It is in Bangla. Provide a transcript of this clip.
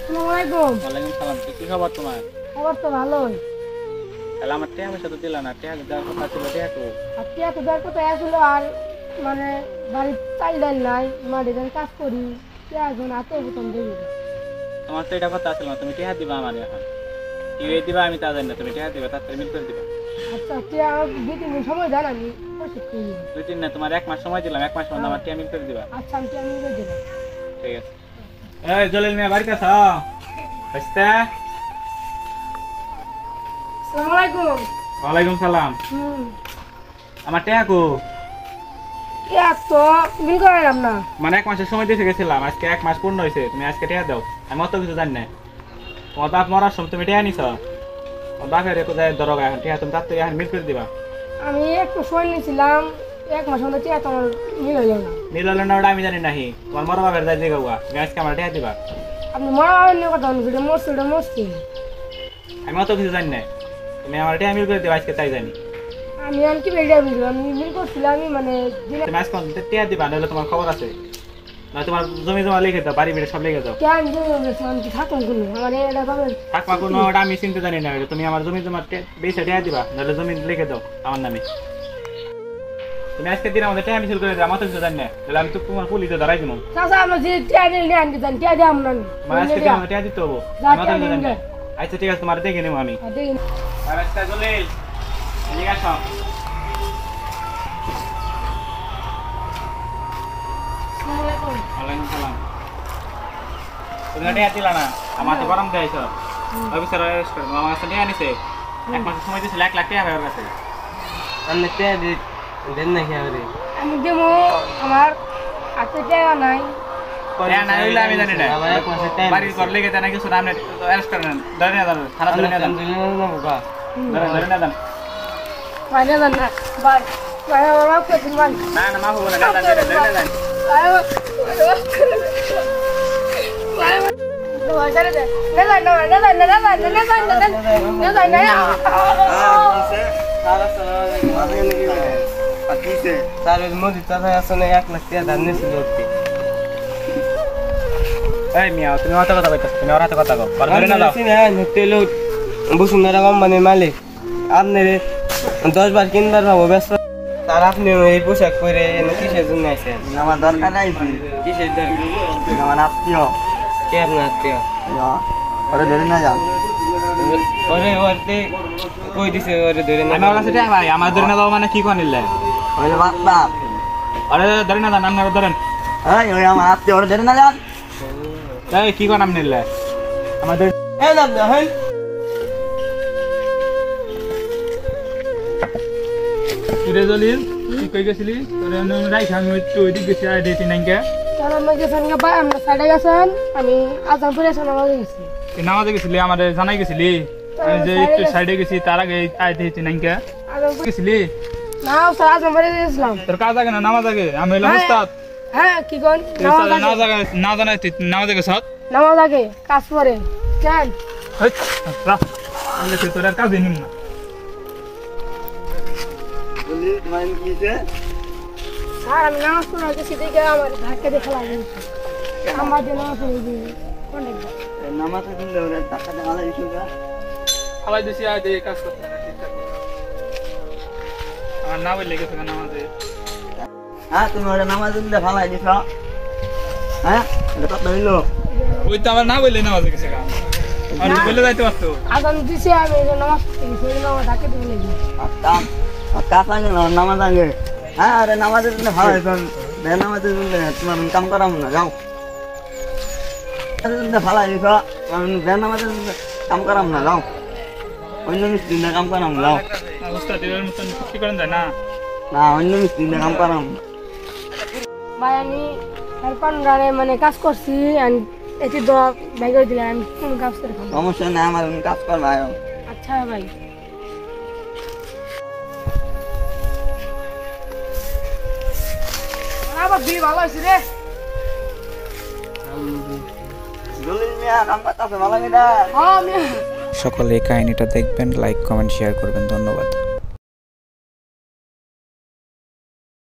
আসসালামু আলাইকুম। ওয়ালাইকুম সালাম। কি খবর তোমার? খবর তো ভালোই। তাহলে আমার টিয়া পয়সা তো দিলা না, টিয়া দেওয়ার কথা ছিল, টিয়া তো আজকে এত দেড় কোথায় আসছিল আর মানে বাড়ির চাল ডাল নাই, মাটিতে কাজ করি, এখন হাতে বোতাম দেখি। তোমার তো এটা কথা ছিল না, তুমি টিয়া দিবা আমার এখন। কি দিবা আমি তা জানি না, তুমি টিয়া দিবা, তাড়াতাড়ি মিল করে দিবা। আচ্ছা আজকে আমার 2-3 দিন সময় দেন, আমি পরিশোধ করে দিব। 2-3 না, তোমার 1 মাস সময় দিলাম, 1 মাস মধ্যে আমার টিয়া মিল করে দিবা। আচ্ছা আমি নিয়ে দিলাম। ঠিক আছে। এই জলিল মিয়া বাড়িতে আছো? আসতে। আসসালামু আলাইকুম। ওয়ালাইকুম সালাম। আমার টিয়া কো? তো মিল করাইলাম না। মানে 1 মাসের সময় দিয়ে গেছিলাম, আজকে 1 মাস পূর্ণ হয়েছে, তুমি আজকে টিয়া দাও। আমি অত কিছু জানি না। তোমার বাপ মরার সময় তুমি টিয়া নিছ, তোমার বাপের কোথায় দরগা, এখন টিয়া তুমি তাড়াতাড়ি এখন মিল করে দিবা। আমি একটু সময় নিয়েছিলাম, 1 মাস মধ্যে টিয়া তোমার মিল হইল না। মিল হলো না ওটা আমি জানি নাহি, তোমার মরা বাপের যাই দিয়ে গাওয়া আজকে আমার টিয়া দিবা। আপনি মরা বাবার নিয়ে কথা বলুন, সেটা মরছে ওটা মরছে। আমি অত কিছু জানি না, তুমি আমার টিয়া মিল করে দিবা আজকে, তাই জানি। আমি আর কি বেরিয়ে মিল আমি মিল করছিলাম, আমি মানে তুমি আজকে টিয়া দিবা, নাহলে তোমার খবর আছে না, তোমার জমি জমা লিখে দাও, বাড়ি বেড়ে সব লিখে দাও। কেন আমি কি থাকুন কোনো আমার এটা পাবেন থাকবা কোনো ওটা আমি চিনতে জানি না, তুমি আমার জমি জমা বেশি টিয়া দিবা, নাহলে জমি লিখে দাও আমার নামে। তুমি আজকে দিন আমাদের টিয়া মিছিল করে দাও, আমার তো কিছু জানি না, তাহলে আমি তো তোমার পুলিশে ধরাই দিব। চাচা আমরা যে টিয়া নিয়ে আনতে চান, টিয়া দিয়ে আমরা মানে আজকে দিন আমাদের টিয়া দিতে হবো, আমার তো কিছু জানি না। আচ্ছা ঠিক আছে, তোমার দেখে নেবো আমি। আচ্ছা জলিল এদিকে আসো। ওয়ালাইকুম সালাম। তুমি টিয়া দিলা না, আমার তো গরম দেয়ছ, অফিসার অ্যারেস্ট করে আমার কাছে টিয়া নিছে, 1 মাসের সময় দিয়েছিল, 1 লাখ টাকা হয়ে গেছে। আমি টিয়া দেন নাকি আমারে? আমি দেবো, আমার হাতে টিয়া নাই। টিয়া না হইলে আমি জানি না, আমার 1 মাসের টাইম বাড়ির ঘর লেগে দেয় না কিছু, আপনি অ্যারেস্ট করেন, ধরে নিয়ে যান, থানা ধরে নিয়ে যান, ধরে নিয়ে যান। বাইরে যান না, বাই বাই আমার মাফ করে দিন ভাই। না না মাফ হবে না, ধরে নিয়ে যান। এই মিয়া তুমি অত কথা কইতাছ, তুমি ওর হাতে কথা কও, ধরে না দাও। বসুন্ধরা কোম্পানির মালিক, আপনি 10 বার কিনবার ভাবো ব্যস্ত, তার আপনি এই পোশাক পরে কিসের জন্য আইছেন? আমার দরকার নাই, কিসের জন্য? আমার আত্মীয় কে আপনার আত্মীয়? ওরা ধরে না যান। ওরে ওরতে কই দিছে ওরে ধরে না? আমি ওর কাছে টিয়া ভাই, আমার ধরে না দাও মানে কি কোন নিলে? ওই বাপ আরে ধরে না যান, আপনারা ধরেন। ওই আমার আত্মীয়, ওরা ধরে না যান। এই কি কোন আপনি নিলে? আমাদের এই নাম না হই কিরে জলিল, কি কই গেছিলি? তোরে রাইখা আমি একটু ওইদিক গেছি, আর দিতে নাই কে? তাহলে আমরা গেছেন ভাই, আমরা সাইডে গেছেন, আমি আজান পরে নামাজে গেছি। তুই নামাজে গেছিলি, আমাদের জানাই গেছিলি? আমি যে একটু সাইডে গেছি, তার আগে আয় দিতে নাই কে? গেছিলি না স্যার, আজান পরে গেছিলাম। তোর কাজ আগে না নামাজ আগে? আমি হইলাম উস্তাদ। হ্যাঁ কি কোন না জানাই তুই নামাজে গেছ? নামাজ আগে কাজ পরে চল। আমি তোর আর কাজে নিম না। স্যার আমি নামাজ পড়া গেছি, দেখে আমার ধাক্কা দেখা লাগে, আমার যে নামাজ পড়ে অনেক নামাজে দিলে ওরা টাকা দেওয়া লাগে শুধু। খালাই দিছি, আয় দিয়ে কাজ করতে না ঠিকঠাক। আমার না বললে গেছে নামাজে। তুমি ওরা নামাজে দিলে ভালো দিছ। এটা কত হইলো? ওই তো আমার না বললে নামাজে গেছে গা, আর বলে যাইতে পারতো। আজান দিছে, আমি নামাজ পড়তে গেছি, নামাজ ধাক্কা দিয়ে লেগে কাজ আগে না, নামাজ আগে। আরে নামাজে দিলে ভালো হইতো, নামাজে দিলে তোমার কাম করাম না, যাও। ভালো দিছ, নামাজে কাম করাম না, যাও। অন্য মিস্ত্রি কাম করাম, যাও। উস্তাদ এর মতন কি করেন যায় না? না, অন্য মিস্ত্রি কাম করাম। ভাই আমি হেল্পারে মানে কাজ করছি, এটি দোয়া ভাই করে দিলেন, আমি কোন কাজ করে খাবো? সমস্যা নেই, আমার কাজ কর ভাই। আচ্ছা ভাই। আবার বিয়ে ভালো আছে রে। জলিল মিয়া কাম করতেছে ভালো কিনা? হ্যাঁ আমি সকলে এই কাহিনীটা দেখবেন, লাইক কমেন্ট শেয়ার করবেন। ধন্যবাদ।